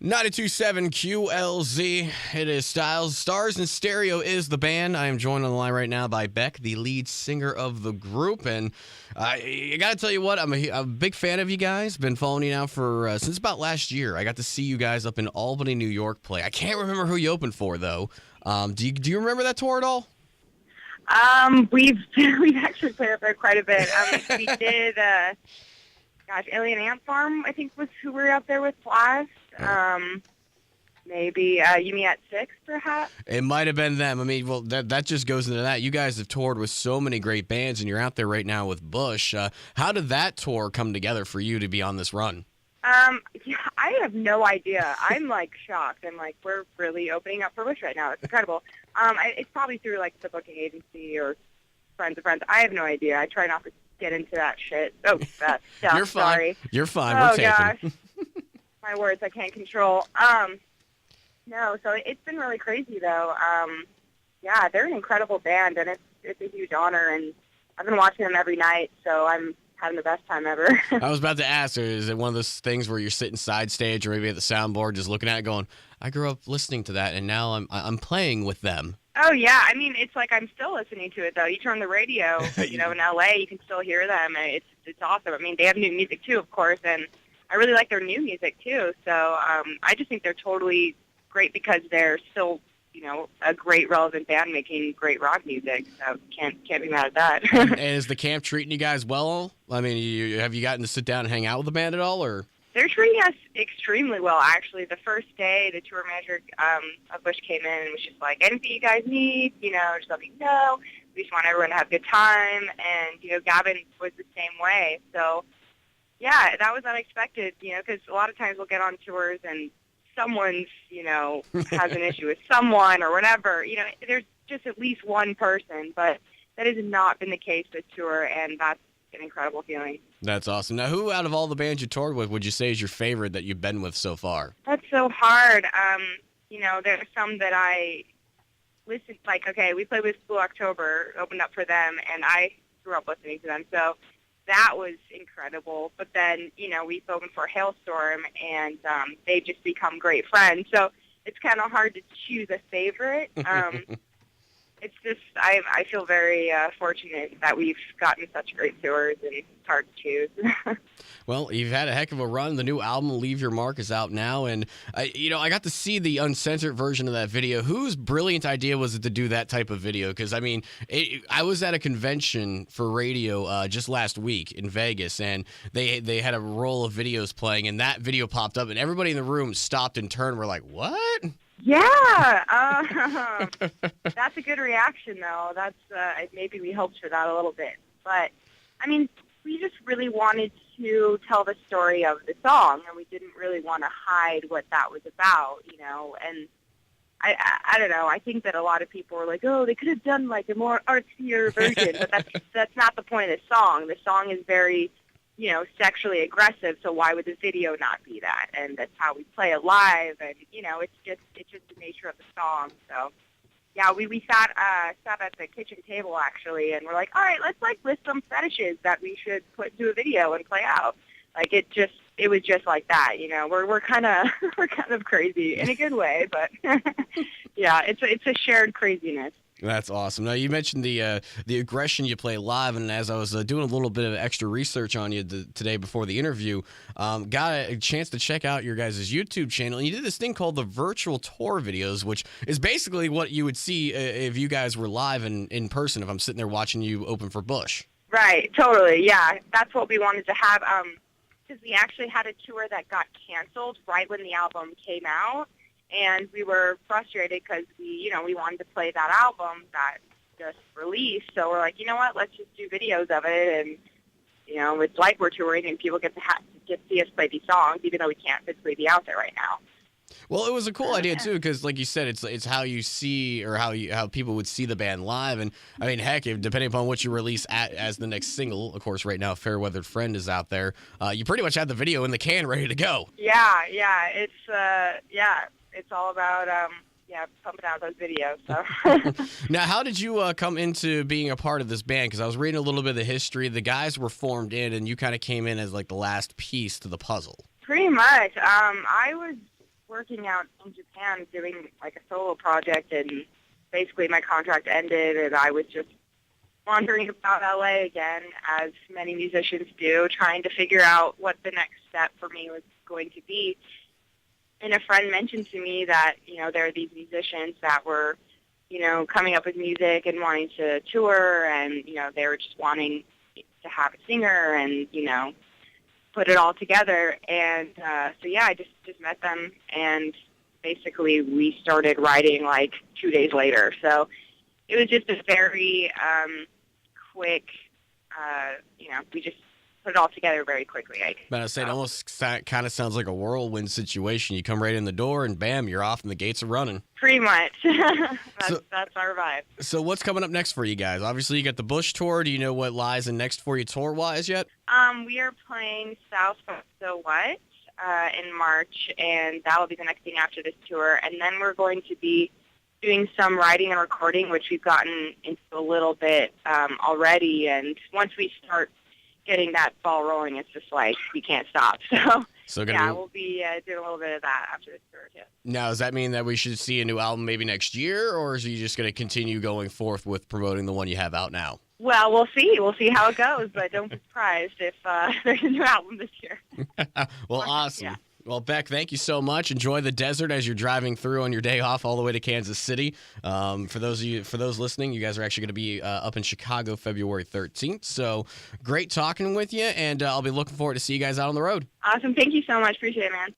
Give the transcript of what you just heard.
92.7 QLZ. It is Styles. Stars in Stereo is the band. I am joined on the line right now by Beck, the lead singer of the group. And I got to tell you what, I'm a big fan of you guys. Been following you now for since about last year. I got to see you guys up in Albany, New York play. I can't remember who you opened for, though. Do you remember that tour at all? We've actually played up there quite a bit. We did, Alien Ant Farm, I think was who we were up there with last. Maybe You Me at 6, perhaps. It might have been them. I mean, well, that just goes into that. You guys have toured with so many great bands, and you're out there right now with Bush. How did that tour come together for you to be on this run? Yeah, I have no idea. I'm shocked. I'm we're really opening up for Bush right now. It's incredible. It's probably through the booking agency or friends of friends. I have no idea. I try not to get into that shit. Oh, that stuff. You're fine. Sorry. You're fine. Oh, We're taping. gosh. My words I can't control. No, so it's been really crazy, though. Yeah, they're an incredible band, and it's a huge honor, and I've been watching them every night, so I'm having the best time ever. I was about to ask, is it one of those things where you're sitting side stage or maybe at the soundboard just looking at it going, I grew up listening to that, and now I'm playing with them? Oh, yeah. I mean, it's I'm still listening to it, though. You turn the radio, in L.A., you can still hear them, and it's awesome. I mean, they have new music, too, of course, and I really like their new music, too. So I just think they're totally great because they're still, a great relevant band making great rock music. So can't be mad at that. And is the camp treating you guys well? I mean, have you gotten to sit down and hang out with the band at all, or? They're treating us extremely well, actually. The first day, the tour manager of Bush came in and was just like, anything you guys need, just let me know. We just want everyone to have a good time. And, Gavin was the same way. So, yeah, that was unexpected, because a lot of times we'll get on tours and someone's, has an issue with someone or whatever. There's just at least one person, but that has not been the case this tour, and that's an incredible feeling. That's awesome. Now, who out of all the bands you toured with would you say is your favorite that you've been with so far? That's so hard. There are some that I listened, we played with Blue October, opened up for them, and I grew up listening to them, so that was incredible. But then, we've opened for Hailstorm, and they've just become great friends. So it's kind of hard to choose a favorite. It's just, I feel very fortunate that we've gotten such great tours, and it's hard to choose. Well, you've had a heck of a run. The new album, Leave Your Mark, is out now. And, I got to see the uncensored version of that video. Whose brilliant idea was it to do that type of video? Because, I mean, I was at a convention for radio just last week in Vegas, and they had a roll of videos playing, and that video popped up, and everybody in the room stopped and turned. We're like, what? Yeah, that's a good reaction, though. That's maybe we hoped for that a little bit. But, I mean, we just really wanted to tell the story of the song, and we didn't really want to hide what that was about, and I don't know. I think that a lot of people were like, oh, they could have done, a more artsier version, but that's not the point of the song. The song is very, sexually aggressive, so why would the video not be that? And that's how we play it live, and, it's just the nature of the song, so... Yeah, we sat at the kitchen table, actually, and we're like, all right, let's, list some fetishes that we should put into a video and play out. It was just like that, We're kind of crazy in a good way, but, yeah, it's a shared craziness. That's awesome. Now, you mentioned the aggression you play live, and as I was doing a little bit of extra research on you today before the interview, got a chance to check out your guys' YouTube channel, and you did this thing called the virtual tour videos, which is basically what you would see if you guys were live in person, if I'm sitting there watching you open for Bush. Right, totally, yeah. That's what we wanted to have, because we actually had a tour that got canceled right when the album came out. And we were frustrated because we wanted to play that album that just released. So we're like, you know what, let's just do videos of it. And, it's like we're touring and people get to see us play these songs, even though we can't physically be out there right now. Well, it was a cool idea, too, because like you said, it's how you see or how people would see the band live. And, I mean, heck, depending upon what you release as the next single, of course, right now, Fair Weathered Friend is out there. You pretty much have the video in the can ready to go. Yeah. It's all about, pumping out those videos. So. Now, how did you come into being a part of this band? Because I was reading a little bit of the history. The guys were formed in, and you kind of came in as, the last piece to the puzzle. Pretty much. I was working out in Japan doing like a solo project, and basically my contract ended, and I was just wandering about LA again, as many musicians do, trying to figure out what the next step for me was going to be. And a friend mentioned to me that, there are these musicians that were, coming up with music and wanting to tour, and, they were just wanting to have a singer and, put it all together. And so, yeah, I just met them, and basically we started writing like 2 days later. So it was just a very quick, we just put it all together very quickly. But I say it almost kind of sounds like a whirlwind situation. You come right in the door and bam, you're off and the gates are running. Pretty much. That's our vibe. So what's coming up next for you guys? Obviously, you got the Bush tour. Do you know what lies in next for you tour-wise yet? We are playing South by So What in March, and that will be the next thing after this tour. And then we're going to be doing some writing and recording, which we've gotten into a little bit already. And once we start getting that ball rolling, it's just like we can't stop. So we'll be doing a little bit of that after this tour too. Now, does that mean that we should see a new album maybe next year, or is you just going to continue going forth with promoting the one you have out now? Well, we'll see. We'll see how it goes, but don't be surprised if there's a new album this year. Well, awesome. Yeah. Well, Beck, thank you so much. Enjoy the desert as you're driving through on your day off all the way to Kansas City. For those listening, you guys are actually going to be up in Chicago February 13th. So great talking with you, and I'll be looking forward to see you guys out on the road. Awesome. Thank you so much. Appreciate it, man.